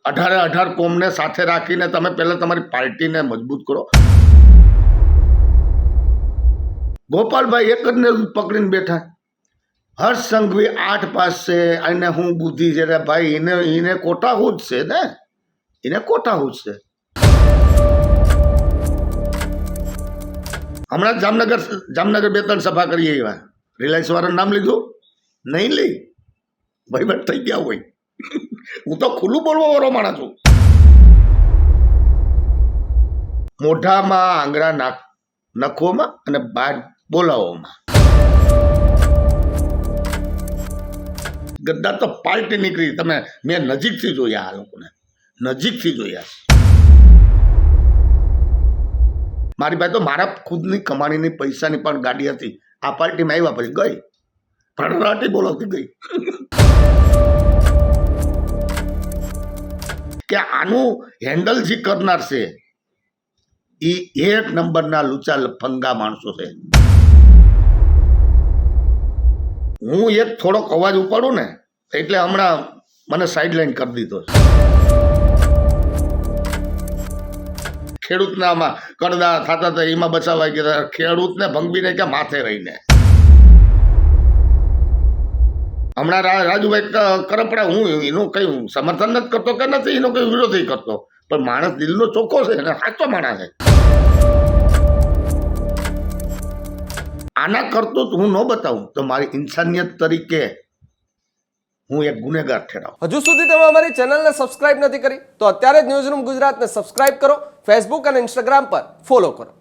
18 કોમને સાથે રાખીને તમે પહેલાં તમારી પાર્ટીને મજબૂત કરો. ગોપાલભાઈ એક જ ને પકડીને બેઠા. હર્ષ સંઘવી 8 પાસ છે, એને હું બુદ્ધિ છે રે ભાઈ, એને કોટા હું જ છે ને, એને કોટા હું જ છે. હમણાં જામનગર 2-3 સભા કરીએ એવા રિલાયન્સ વાળાનું નામ લીધું નહીં લઈ ભાઈ થઈ ગયા હોય. હું તો ખુલ્લું બોલવા વાળો માણસ છું. મોઢામાં આંગળા નખોમાં અને બાદ બોલાવોમાં. ગદ્દાર તો પાર્ટી નીકળી. મેં નજીકથી જોયા આ લોકોને, નજીકથી જોયા. મારી પાસે તો મારા ખુદની કમાણીની પૈસાની પણ ગાડી હતી. આ પાર્ટીમાં આવ્યા પછી ગઈ ફળરાટી બોલાવતી ગઈ. કે આનું હેન્ડલ જે કરનાર છે એ 1 નંબરના લુચા ફંગા માણસો છે. હું એક થોડોક અવાજ ઉપાડું ને એટલે હમણાં મને સાઈડલાઈન કરી દીધો. ખેડૂતના આમાં કડદા થતા હતા એમાં બચાવાઈ ગયા. ખેડૂતને ભંગવીને કે માથે રહીને. હમણાં રાજુભાઈ કરપડા, હું એનું કઈ સમર્થન નથી કરતો કે નથી એનો કઈ વિરોધ કરતો, પણ માણસ દિલનો ચોખ્ખો છે અને સાચો માણસ છે. આના કરતો હું ન બતાવું તો મારી ઇન્સાનિયત તરીકે હું એક ગુનેગાર ઠેરાવ. હજુ સુધી તમે અમારી ચેનલને સબસ્ક્રાઇબ નથી કરી તો અત્યારે જ ન્યૂઝરૂમ ગુજરાતને સબસ્ક્રાઇબ કરો, ફેસબુક અને ઇન્સ્ટાગ્રામ પર ફોલો કરો.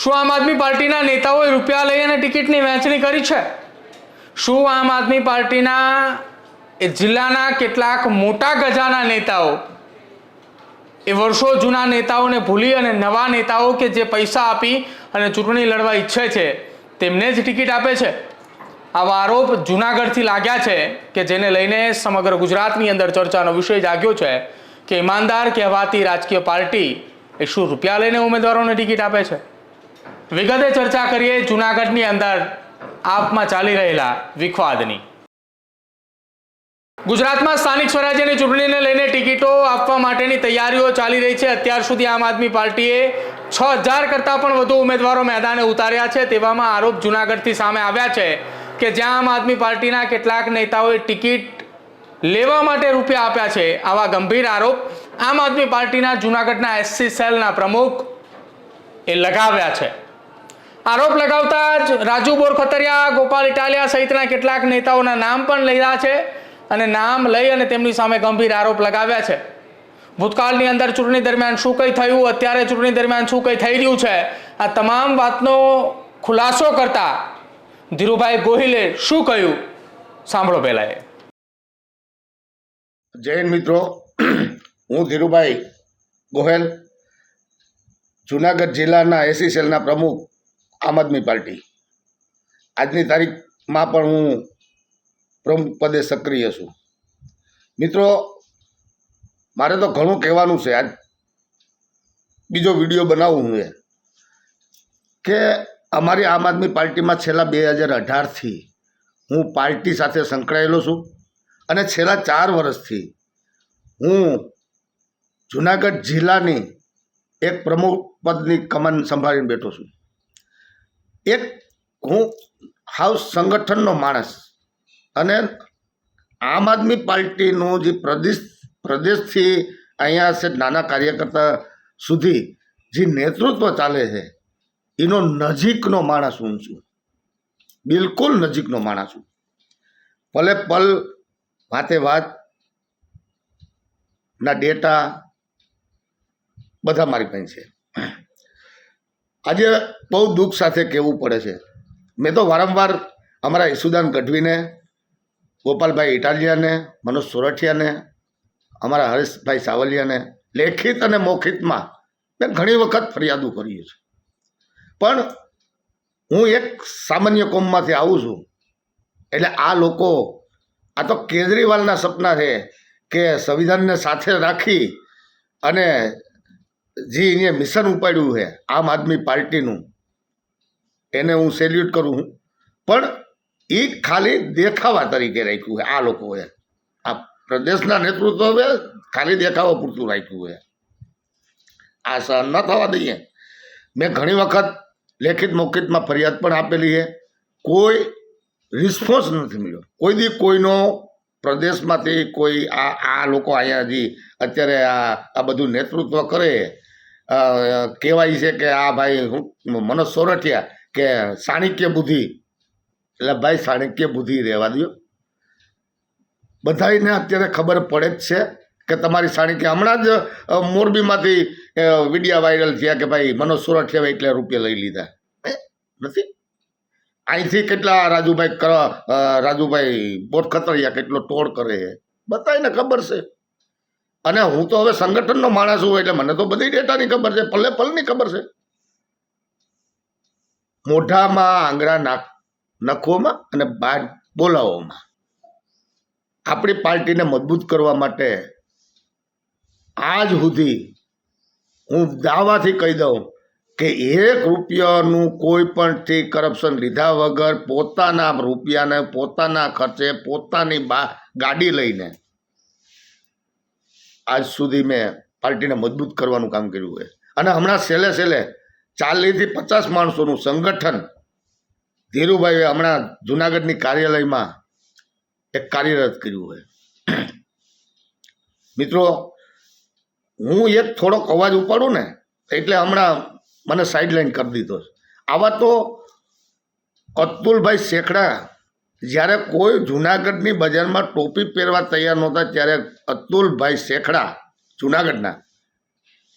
શું આમ આદમી પાર્ટીના નેતાઓએ રૂપિયા લઈ અને ટિકિટની વહેંચણી કરી છે? શું આમ આદમી પાર્ટીના જિલ્લાના કેટલાક મોટા ગજાના નેતાઓ એ વર્ષો જૂના નેતાઓને ભૂલી અને નવા નેતાઓ કે જે પૈસા આપી અને ચૂંટણી લડવા ઈચ્છે છે તેમને જ ટિકિટ આપે છે? આવા આરોપ જૂનાગઢથી લાગ્યા છે કે જેને લઈને સમગ્ર ગુજરાતની અંદર ચર્ચાનો વિષય જાગ્યો છે કે ઈમાનદાર કહેવાતી રાજકીય પાર્ટી એ શું રૂપિયા લઈને ઉમેદવારોને ટિકિટ આપે છે? વિગતે ચર્ચા કરીએ જૂનાગઢની અંદર આપમાં ચાલી રહેલા વિખવાદની. ગુજરાતમાં સ્થાનિક સ્વરાજ્યની ચૂંટણીને લઈને ટિકિટો આપવા માટેની તૈયારીઓ ચાલી રહી છે. અત્યાર સુધી આમ આદમી પાર્ટીએ 6000 કરતાં પણ વધુ ઉમેદવારો મેદાને ઉતાર્યા છે. તેવામાં આરોપ જૂનાગઢથી સામે આવ્યા છે કે જ્યાં આમ આદમી પાર્ટીના કેટલાક નેતાઓએ ટિકિટ લેવા માટે રૂપિયા આપ્યા છે. આવા ગંભીર આરોપ આમ આદમી પાર્ટીના જૂનાગઢના SC સેલના પ્રમુખ એ લગાવ્યા છે. આરોપ લગાવતા જ રાજુ બોરખતરિયા, ગોપાલ ઇટાલિયા સહિતના કેટલાક નેતાઓના નામ પણ લીધા છે અને નામ લઈ અને તેમની સામે ગંભીર આરોપ લગાવ્યા છે. ભૂતકાળની અંદર ચૂંટણી દરમિયાન શું કંઈ થયું, અત્યારે ચૂંટણી દરમિયાન શું કંઈ થઈ રહ્યું છે, આ તમામ વાતનો ખુલાસો કરતા ધીરુભાઈ ગોહિલે શું કહ્યું સાંભળો પહેલા. જય હિન્દ મિત્રો, હું ધીરુભાઈ ગોહેલ, જુનાગઢ જિલ્લાના SC સેલના પ્રમુખ, આમ આદમી પાર્ટી. આજની તારીખમાં પણ હું પ્રમુખ પદે સક્રિય છું. મિત્રો, મારે તો ઘણું કહેવાનું છે. આજ બીજો વિડીયો બનાવું હું કે અમારી આમ આદમી પાર્ટીમાં છેલ્લા 2018થી હું પાર્ટી સાથે સંકળાયેલો છું અને છેલ્લા 4 વર્ષથી હું જુનાગઢ જિલ્લાની એક પ્રમુખ પદની કમાન સંભાળીને બેઠો છું. એક હું હાઉસ સંગઠનનો માણસ અને આમ આદમી પાર્ટીનું જે પ્રદેશથી અહીંયા છે નાના કાર્યકર્તા સુધી જે નેતૃત્વ ચાલે છે એનો નજીકનો માણસ હું છું. બિલકુલ નજીકનો માણસ છું. પલે પલ વાતે વાતના ડેટા બધા મારી પાસે છે. આજે બહુ દુઃખ સાથે કહેવું પડે છે, મેં તો વારંવાર અમારા ઈસુદાન ગઢવીને, ગોપાલભાઈ ઇટાલિયાને, મનોજ સોરઠિયાને, અમારા હરેશભાઈ સાવલિયાને લેખિત અને મૌખિકમાં મેં ઘણી વખત ફરિયાદો કરી છે. પણ હું એક સામાન્ય કોમમાંથી આવું છું એટલે આ લોકો, આ તો કેજરીવાલના સપના છે કે સંવિધાનને સાથે રાખી અને જે અહીંયા મિશન ઉપાડ્યું છે આમ આદમી પાર્ટીનું, એને હું સેલ્યુટ કરું છું. પણ એ ખાલી દેખાવા તરીકે રાખ્યું છે આ લોકોએ. આ પ્રદેશના નેતૃત્વએ ખાલી દેખાવા પૂરતું રાખ્યું છે. આ સહન ન થવા દઈએ. મેં ઘણી વખત લેખિત મૌખિતમાં ફરિયાદ પણ આપેલી છે, કોઈ રિસ્પોન્સ નથી મળ્યો. કોઈ દી કોઈનો પ્રદેશમાંથી કોઈ આ લોકો અહીંયા હજી અત્યારે આ બધું નેતૃત્વ કરે કહેવાય છે કે આ ભાઈ મનોજ સોરઠિયા કે ચાણક્ય બુદ્ધિ. એટલે ભાઈ ચાણક્ય બુદ્ધિ રહેવા દો. બધાને અત્યારે ખબર પડે જ છે કે તમારી ચાણક્ય. હમણાં જ મોરબીમાંથી વિડીયા વાયરલ થયા કે ભાઈ મનોજ સોરઠિયા એટલા રૂપિયા લઈ લીધા. નથી અહીંથી કેટલા રાજુભાઈ બોટખતરિયા કેટલો તોડ કરે છે બધાને ખબર છે. અને હું તો હવે સંગઠનનો માણસ છું એટલે મને તો બધી ડેટાની ખબર છે, પલ્લે પલની ખબર છે. મોઢામાં આંગળા નખોમાં અને બાદ બોલાવોમાં આપણી પાર્ટીને મજબૂત કરવા માટે આજ સુધી હું દાવાથી કહી દઉં કે 1 રૂપિયાનું કોઈ પણથી કરપ્શન લીધા વગર પોતાના રૂપિયાને પોતાના ખર્ચે પોતાની ગાડી લઈને આજ સુધી મેં પાર્ટીને મજબૂત કરવાનું કામ કર્યું છે. અને હમણાં છેલ્લે 40 થી 50 માણસોનું સંગઠન ધીરુભાઈએ હમણાં જુનાગઢની કાર્યાલયમાં એક કાર્યરત કર્યું છે. મિત્રો, હું એક થોડોક અવાજ ઉપાડું ને એટલે હમણાં મને સાઇડલાઇન કરી દીધો. આવા તો અતુલભાઈ શેખડા જ્યારે કોઈ જુનાગઢની બજારમાં ટોપી પહેરવા તૈયાર નહોતા ત્યારે અતુલભાઈ શેખડા જુનાગઢના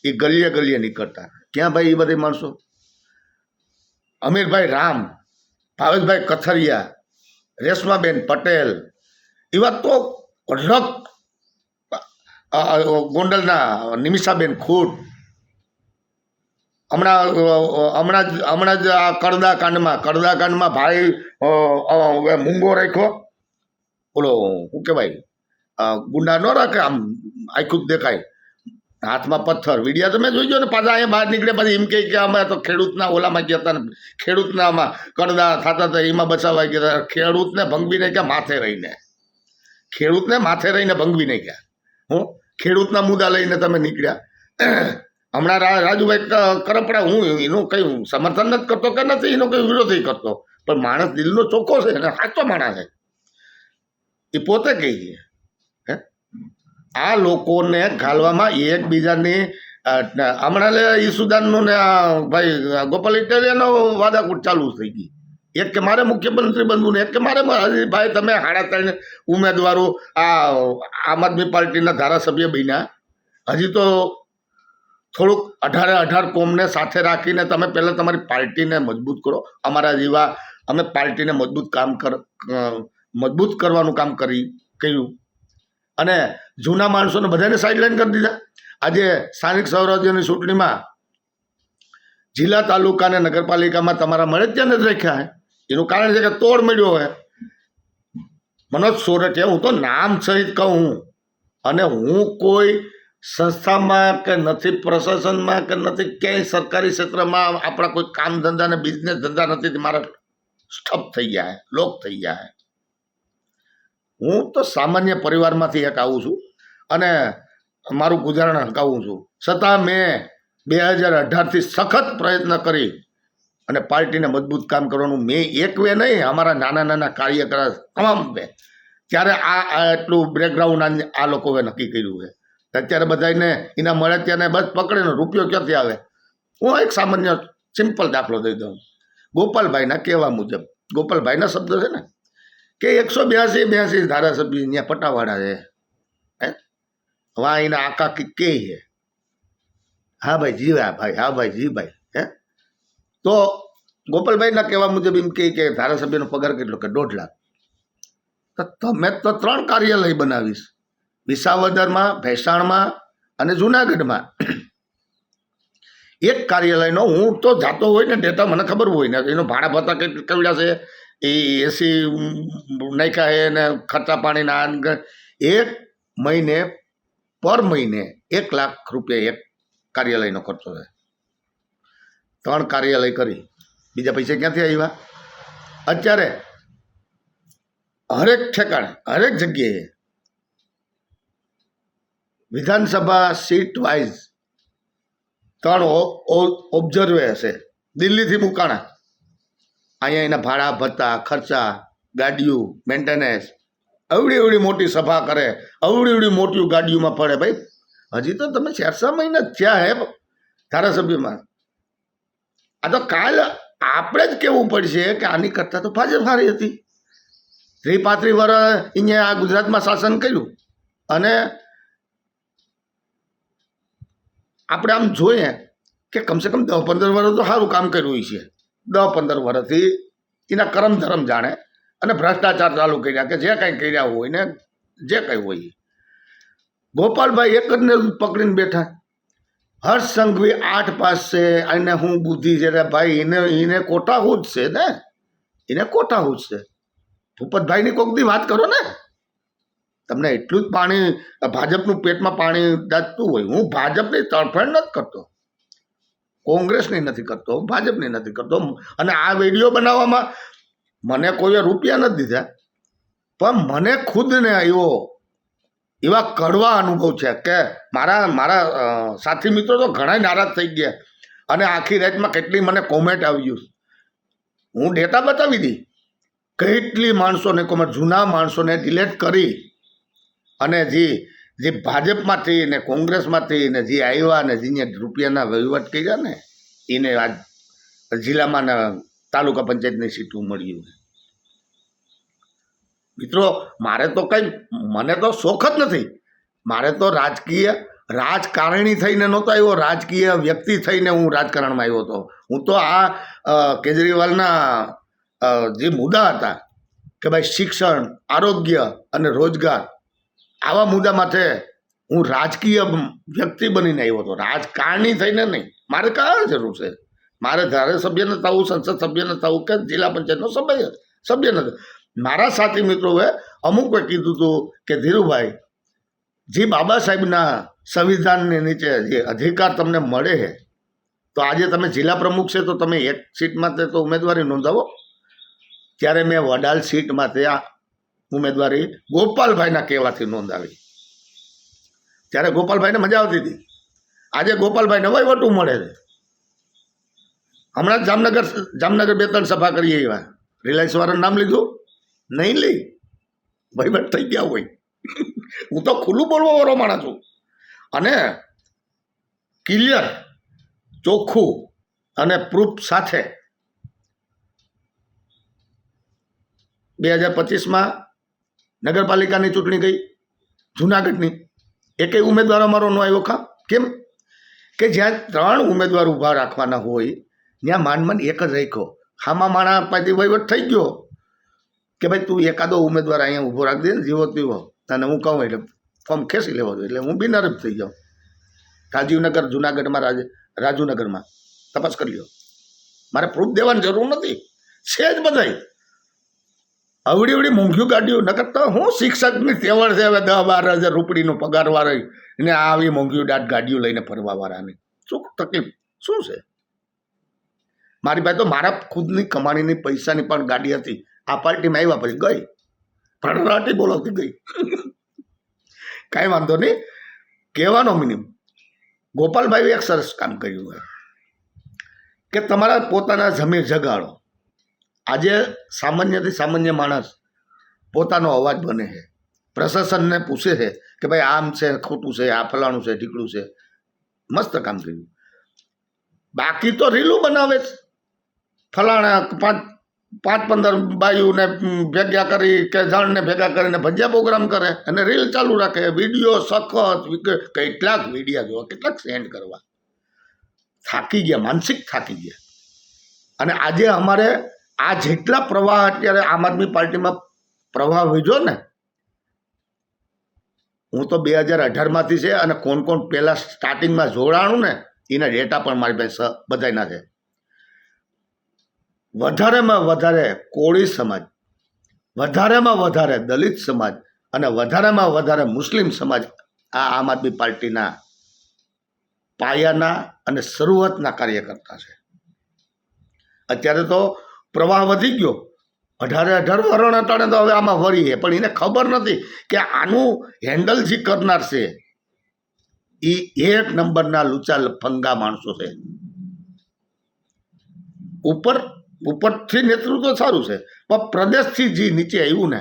એ ગલીએ ગલીએ નીકળતા. ક્યાં ભાઈ એ બધી માણસો? અમીરભાઈ રામ, ભાવેશભાઈ કથરિયા, રેશમાબેન પટેલ, એવા તો અઢળક, ગોંડલના નિમિષાબેન ખૂટ, હમણાં જ આ કડદા કાંડમાં ભાઈ મૂંગો રાખ્યો. બોલો શું કહેવાય, ગુંડા ન રાખે, આમ આખું જ દેખાય, હાથમાં પથ્થર. વિડીયા તમે જોઈજો ને. પાછા અહીંયા બહાર નીકળે પછી એમ કે અમે તો ખેડૂતના ઓલામાં ગયા હતા ને ખેડૂતના આમાં કડદા થતા હતા એમાં બચાવવા ગયા હતા. ખેડૂતને ભંગવી નાખ્યા માથે રહીને. ખેડૂતને માથે રહીને ભંગવી નાખ્યા. ખેડૂતના મુદ્દા લઈને તમે નીકળ્યા. હમણાં રાજુભાઈ કરપડા, હું એનું કંઈ સમર્થન નથી કરતો કે નથી એનો કંઈ વિરોધ કરતો, પણ માણસ દિલનો ચોખ્ખો છે અને સાચો માણસ છે એ પોતે કહી છે. આ લોકોને ઘાલવામાં એકબીજાની હમણાં ઈસુદાનનું ને ભાઈ ગોપાલ ઇટાલિયાનો વાદાકૂટ ચાલુ થઈ ગઈ. એક કે મારે મુખ્યમંત્રી બનવું ને એક કે મારે ભાઈ તમે 3.5 ઉમેદવારો આમ આદમી પાર્ટીના ધારાસભ્ય બન્યા. હજી તો થોડુંક 18 કોમને સાથે રાખીને તમે પહેલાં તમારી પાર્ટીને મજબૂત કરો. અમારા જેવા અમે પાર્ટીને મજબૂત કરવાનું કામ કર્યું. અને જૂના માણસોને બધાને સાઇડલાઇન કરી દીધા. આજે સ્થાનિક સ્વરાજ્યની ચૂંટણીમાં જિલ્લા તાલુકા અને નગરપાલિકામાં તમારા મળે ત્યાં જ રાખ્યા હે. એનું કારણ છે કે તોડ મળ્યો હોય. મનોજ સોરઠિયા, હું તો નામ સહિત કહું, અને હું કોઈ સંસ્થામાં કે નથી પ્રશાસનમાં કે નથી ક્યાંય સરકારી ક્ષેત્રમાં આપણા કોઈ કામ ધંધા ને બિઝનેસ ધંધા નથી, મારા સ્ટપ થઈ ગયા, લોક થઈ ગયા. હું તો સામાન્ય પરિવારમાંથી એક આવું છું અને મારું ગુજરાન હકાવું છું. છતાં મેં 2018થી સખત પ્રયત્ન કરી અને પાર્ટીને મજબૂત કામ કરવાનું. મેં એક વે નહીં, અમારા નાના કાર્યકર તમામ વે. ત્યારે આ એટલું બ્રેકગ્રાઉન્ડ આ લોકોએ નક્કી કર્યું છે. અત્યારે બધાને એના મળે ત્યારે બસ પકડે ને રૂપિયો ક્યાંથી આવે. હું એક સામાન્ય સિમ્પલ દાખલો દઈ દઉં. ગોપાલભાઈના કહેવા મુજબ, ગોપાલભાઈના શબ્દ છે ને કે 182 ધારાસભ્ય ત્યાં પટાવાળા છે. વાહ એના આકા કે છે. હા ભાઈ જી ભાઈ, હા ભાઈ જી ભાઈ. તો ગોપાલભાઈના કહેવા મુજબ એમ કે ધારાસભ્યનો પગાર કેટલો કે 1.5 લાખ. તો તમે તો 3 કાર્યાલય બનાવીશ, વિસાવદરમાં, ભેસાણમાં અને જુનાગઢમાં. એક કાર્યાલયનો હું તો જાતો હોય ને ડેટા મને ખબર હોય ને એનો ભાડા ભત્તા કેવડા છે, એ એસી નાખ્યા છે ને ખર્ચા પાણીના એક મહિને પર મહિને 1 લાખ રૂપિયા એક કાર્યાલયનો ખર્ચો છે. 3 કાર્યાલય કરી બીજા પૈસા ક્યાંથી આવ્યા? અત્યારે હરેક ઠેકાણે હરેક જગ્યાએ વિધાનસભા સીટ વાઇઝ 3 ઓબ્ઝર્વે હશે. દિલ્હીથી મુકાણા, અહીંયા એના ભાડા ભત્તા ખર્ચા ગાડીઓ મેન્ટેનન્સ, અવડી મોટી સભા કરે, અવડી મોટી ગાડીઓમાં પડે. ભાઈ હજી તો તમે 4-6 મહિના થયા હે ધારાસભ્યમાં. આ તો કાલ આપણે જ કહેવું પડશે કે આની કરતાં તો ભાજપ સારી હતી. 30-35 વર્ષ અહીંયા આ ગુજરાતમાં શાસન કર્યું અને આપણે આમ જોઈએ કે કમસે કમ 10-15 વર્ષ તો સારું કામ કર્યું છે. 10-15 વર્ષથી એના કરમ ધરમ જાણે અને ભ્રષ્ટાચાર ચાલુ કર્યા કે જે કાંઈ કર્યા હોય ને જે કંઈ હોય. ગોપાલભાઈ એક જ ને પકડીને બેઠા. હર્ષ સંઘવી 8 પાસ છે, એને હું બુદ્ધિ છે રે ભાઈ, એને કોટા હું જ છે ને, એને કોટા હું જ છે. ભૂપતભાઈની કોક દી વાત કરો ને. તમને એટલું જ પાણી ભાજપનું પેટમાં પાણી દાજતું હોય. હું ભાજપની તરફેણ નથી કરતો, કોંગ્રેસની નથી કરતો, ભાજપની નથી કરતો. અને આ વિડીયો બનાવવામાં મને કોઈએ રૂપિયા નથી દીધા, પણ મને ખુદને એવા કડવા અનુભવ છે કે મારા સાથી મિત્રો તો ઘણા નારાજ થઈ ગયા અને આખી રાતમાં કેટલી મને કોમેન્ટ આવ્યું. હું ડેટા બતાવી દી કેટલી માણસોને કોમેન્ટ, જૂના માણસોને ડિલેટ કરી અને જે ભાજપમાંથી ને કોંગ્રેસમાંથી ને જે આવ્યા ને જેને રૂપિયાના વહીવટ કર્યા ને એને આજ જિલ્લામાં ને તાલુકા પંચાયતની સીટું મળ્યું. મિત્રો મારે તો કંઈ, મને તો શોખ જ નથી. મારે તો રાજકારણી થઈને નહોતો આવ્યો, રાજકીય વ્યક્તિ થઈને હું રાજકારણમાં આવ્યો હતો. હું તો આ કેજરીવાલના જે મુદ્દા હતા કે ભાઈ શિક્ષણ, આરોગ્ય અને રોજગાર, આવા મુદ્દા માટે હું રાજકીય વ્યક્તિ બનીને આવ્યો હતો, રાજકારણી થઈને નહીં. મારે કાં જરૂર છે? મારે ધારાસભ્યને થવું, સંસદ સભ્યને થવું કે જિલ્લા પંચાયતનો સભ્ય નથી. મારા સાથી મિત્રોએ અમુકે કીધું હતું કે ધીરુભાઈ, જે બાબા સાહેબના સંવિધાનની નીચે જે અધિકાર તમને મળે છે, તો આજે તમે જિલ્લા પ્રમુખ છે તો તમે એક સીટ માટે તો ઉમેદવારી નોંધાવો. ત્યારે મેં વડાલ સીટ માટે આ ઉમેદવારી ગોપાલભાઈના કહેવાથી નોંધાવી. ત્યારે ગોપાલભાઈને મજા આવતી હતી. આજે ગોપાલભાઈને વહીવટું મળે છે. હમણાં જ જામનગર 2-3 સભા કરીએ એવા રિલાયન્સ વાળાનું નામ લીધું નહીં, લઈ વહીવટ થઈ ગયા હોય. હું તો ખુલ્લું બોલવા વાળો માણસ છું અને ક્લિયર ચોખ્ખું અને પ્રૂફ સાથે 2025માં નગરપાલિકાની ચૂંટણી ગઈ જુનાગઢની, એકેય ઉમેદવાર અમારો ન આવ્યો. કેમ કે જ્યાં 3 ઉમેદવાર ઊભા રાખવાના હોય ત્યાં માંડ એક જ રાખ્યો. હામાં માણા પાછી વહીવટ થઈ ગયો કે ભાઈ તું એકાદો ઉમેદવાર અહીંયા ઊભો રાખી દે ને, જીવો તેવો, અને હું કહું એટલે ફોર્મ ખેંચી લેવા દો એટલે હું બિનહરીફ થઈ જાઉં. રાજીવનગર જુનાગઢમાં રાજુનગરમાં તપાસ કરી લ્યો. મારે પ્રૂફ દેવાની જરૂર નથી. છે જ બધાય અવડી મોંઘી ગાડીઓ. નકર તો હું શિક્ષકની તેવડ છે હવે 10-12 હજાર રૂપિયાનો પગાર વાળી ને આવી મોંઘી ગાડીઓ લઈને ફરવા વાળાની શું તકલીફ શું છે? મારી પાસે તો મારા ખુદની કમાણીની પૈસાની પણ ગાડી હતી. આ પાર્ટીમાં આવ્યા પછી ગઈ, ભરભરાટી બોલાવતી ગઈ. કાંઈ વાંધો નહીં. કહેવાનો મિનિમમ ગોપાલભાઈએ એક સરસ કામ કર્યું હોય કે તમારા પોતાના જમીર જગાડો. આજે સામાન્યથી સામાન્ય માણસ પોતાનો અવાજ બને છે, પ્રશાસનને પૂછે છે કે ભાઈ આમ છે, ખોટું છે, આ ફલાણું છે, ઢીકડું છે. મસ્ત કામ કર્યું. બાકી તો રીલું બનાવે છે. ફલાણા 5-15 બાયુને ભેગા કરી કે જણને ભેગા કરીને ભજીયા પ્રોગ્રામ કરે અને રીલ ચાલુ રાખે. વિડીયો સખત કેટલાક વિડીયા જોવા, કેટલાક સેન્ડ કરવા. થાકી ગયા, માનસિક થાકી ગયા. અને આજે અમારે આ જેટલા પ્રવાહ અત્યારે આમ આદમી પાર્ટીમાં પ્રવાહ વધ્યો ને, હું તો 2018માંથી છે અને કોણ પહેલાં સ્ટાર્ટિંગમાં જોડાણું ને એના ડેટા પણ મારી પાસે બધાના છે. વધારેમાં વધારે કોળી સમાજ, વધારેમાં વધારે દલિત સમાજ અને વધારેમાં વધારે મુસ્લિમ સમાજ આ આમ આદમી પાર્ટીના પાયાના અને શરૂઆતના કાર્યકર્તા છે. અત્યારે તો પ્રવાહ વધી ગયો, 18 વરણ અટાણે તો હવે આમાં વળીએ, પણ એને ખબર નથી કે આનું હેન્ડલ જે કરનાર છે એ એક નંબરના લુચા ફંગા માણસો છે. ઉપરથી નેતૃત્વ સારું છે, પણ પ્રદેશથી જે નીચે આવ્યું ને,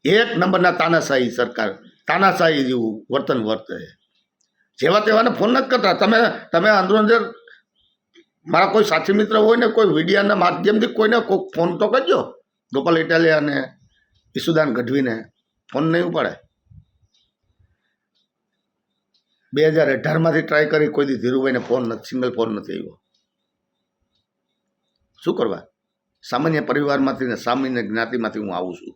એક નંબરના તાનાશાહી સરકાર, તાનાશાહી જેવું વર્તન વર્તે છે. જેવા તેવાને ફોન નથી કરતા. તમે અંદરો મારા કોઈ સાથી મિત્ર હોય ને, કોઈ વિડીયાના માધ્યમથી કોઈને કોઈ ફોન તો કરજો. ગોપાલ ઇટાલિયા અને ઈસુદાન ગઢવીને ફોન નહીં ઉપાડે. 2018માંથી ટ્રાય કરી, કોઈ દી ધીરુભાઈને ફોન નથી, સિંગલ ફોન નથી આવ્યો. શું કરવા? સામાન્ય પરિવારમાંથી ને સામાન્ય જ્ઞાતિમાંથી હું આવું છું,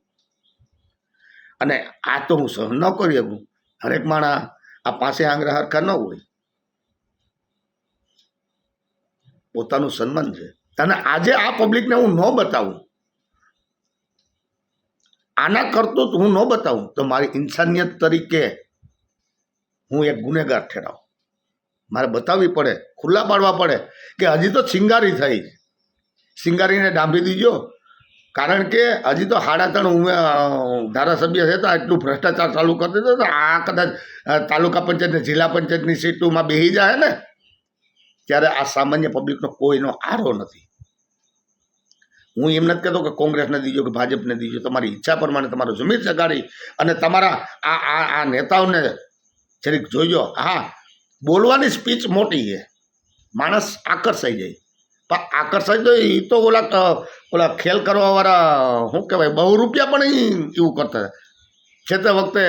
અને આ તો હું સહન ન કરી શકું. હરેક માણસ આ પાસે આંગળા હરખા ન હોય. પોતાનું સન્માન છે, અને આજે આ પબ્લિકને હું ન બતાવું, આના કરતું હું ન બતાવું તો મારી ઇન્સાનિયત તરીકે હું એક ગુનેગાર ઠેરાવ. મારે બતાવવી પડે, ખુલ્લા પાડવા પડે કે હજી તો સિંગારી થઈ, સિંગારીને ડાંભી દીજો. કારણ કે હજી તો 3.5 ધારાસભ્ય છે તો આટલું ભ્રષ્ટાચાર ચાલુ કરી દીધો તો આ કદાચ તાલુકા પંચાયત ને જિલ્લા પંચાયતની સીટોમાં બેસી જાય ને, ત્યારે આ સામાન્ય પબ્લિકનો કોઈનો આરો નથી. હું એમ નથી કહેતો કે કોંગ્રેસને દીજો કે ભાજપને દીજો, તમારી ઈચ્છા પ્રમાણે તમારું જમીન ચગાડી અને તમારા આ નેતાઓને જરીક જોઈજો. હા, બોલવાની સ્પીચ મોટી છે, માણસ આકર્ષાઈ જાય, પણ આકર્ષાઈ જાય એ તો ઓલા ખેલ કરવાવાળા શું કહેવાય, બહુ રૂપિયા પણ એવું કરતા છે. તે વખતે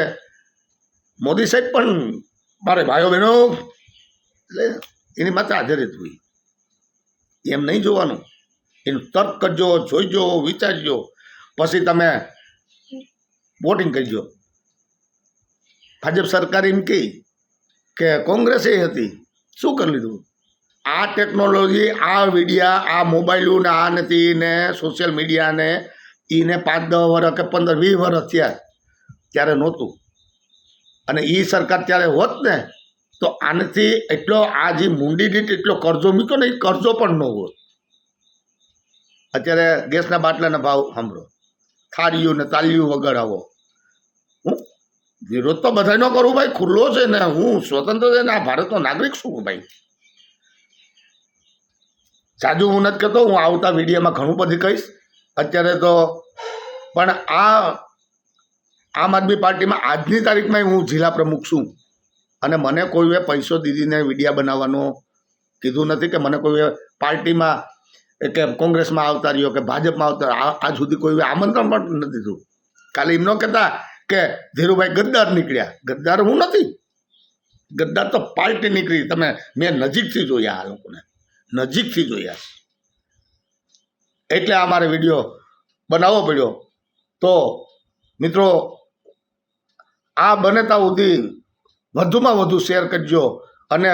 મોદી સાહેબ પણ મારે ભાઈઓ બહેનો એટલે એની માથે આધારિત હોય. એમ નહીં જોવાનું, એનું તર્ક કરજો, જોઈજો, વિચારજો, પછી તમે વોટિંગ કરજો. ભાજપ સરકાર એમ કહી કે કોંગ્રેસે હતી, શું કરી લીધું? આ ટેકનોલોજી, આ મીડિયા, આ મોબાઈલો ને આ નથી ને સોશિયલ મીડિયાને એને 5-10 વર્ષ કે 15-20 વર્ષ થયા, ત્યારે નહોતું. અને એ સરકાર ત્યારે હોત ને તો આનાથી એટલો આ જે મૂંડી દીઠ એટલો કરજો મૂક્યો ને, એ કરજો પણ ન હોત. અત્યારે ગેસના બાટલાના ભાવ સાંભળો, થાળીયું ને તાલીયું વગાડાવો. હું વિરોધ તો બધા ન કરું ભાઈ, ખુલ્લો છે ને, હું સ્વતંત્ર છે ને, આ ભારતનો નાગરિક છું ભાઈ. સાજુ હું નથી કહેતો, હું આવતા વિડીયોમાં ઘણું બધી કહીશ. અત્યારે તો પણ આ આમ આદમી પાર્ટીમાં આજની તારીખમાં હું જિલ્લા પ્રમુખ છું, અને મને કોઈએ પૈસો દીધીને વિડીયા બનાવવાનો કીધું નથી, કે મને કોઈ પાર્ટીમાં કે કોંગ્રેસમાં આવતા રહ્યો કે ભાજપમાં આવતા, આજ સુધી કોઈ આમંત્રણ પણ નથી દીધું. ખાલી એમ ન કહેતા કે ધીરુભાઈ ગદ્દાર નીકળ્યા. ગદ્દાર હું નથી, ગદ્દાર તો પાર્ટી નીકળી. મેં નજીકથી જોયા, આ લોકોને નજીકથી જોયા, એટલે આ મારે વિડીયો બનાવવો પડ્યો. તો મિત્રો, આ બને ત્યાં સુધી વધુમાં વધુ શેર કરજો, અને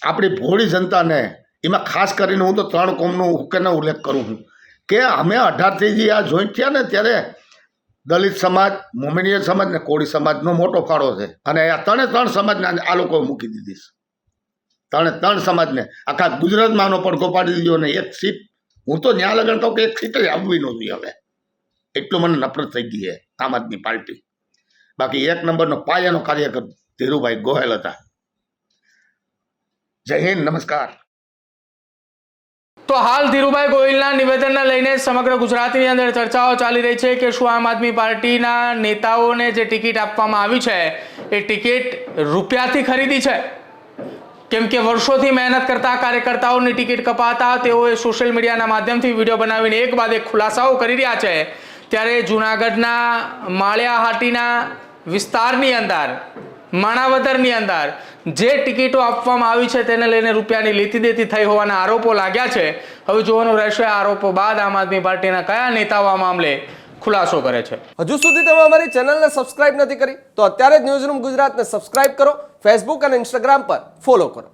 આપણી ભોળી જનતાને, એમાં ખાસ કરીને હું તો 3 કોમનો હુકેનો ઉલ્લેખ કરું છું કે અમે 18થી જે આ જોઈન્ટ થયા ને, ત્યારે દલિત સમાજ, મોમેનિયન સમાજ ને કોળી સમાજનો મોટો ફાળો છે. અને આ 3 સમાજને આ લોકો મૂકી દીધી છે. 3 સમાજને આખા ગુજરાતમાં આનો પડઘો પાડી દીધો. ને એક સીટ હું તો ન્યા લગન કહું કે એક સીટ આવવી ન જોઈએ હવે, એટલું મને નફરત થઈ ગઈ છે આમ આદમી પાર્ટી. બાકી 1 નંબરનો પાયાનો કાર્યકર ધીરુભાઈ ગોહેલ હતા. જય હિન્દ, નમસ્કાર. તો હાલ ધીરુભાઈ ગોહિલના નિવેદનને લઈને સમગ્ર ગુજરાતની અંદર ચર્ચાઓ ચાલી રહી છે કે શું આમ આદમી પાર્ટીના નેતાઓને જે ટિકિટ આપવામાં આવી છે એ ટિકિટ રૂપિયાથી ખરીદી છે? કેમ કે વર્ષોથી મહેનત કરતા કાર્યકર્તાઓની ટિકિટ કપાતા તેઓએ સોશિયલ મીડિયાના માધ્યમથી વિડીયો બનાવીને એક બાદ એક ખુલાસાઓ કરી રહ્યા છે. ત્યારે જૂનાગઢના માળિયાહાટીના વિસ્તારની અંદર, માણાવદરની અંદર જે ટિકિટો આપવામાં આવી છે તેને લઈને રૂપિયાની લેતી દેતી થઈ હોવાના આરોપો લાગ્યા છે. હવે જોવાનું રહેશે આરોપો બાદ આમ આદમી પાર્ટીના કયા નેતાઓ આ મામલે ખુલાસો કરે છે. હજુ સુધી તમે અમારી ચેનલને સબસ્ક્રાઇબ નથી કરી તો અત્યારે જ ન્યૂઝરૂમ ગુજરાતને સબસ્ક્રાઇબ કરો, ફેસબુક અને ઇન્સ્ટાગ્રામ પર ફોલો કરો.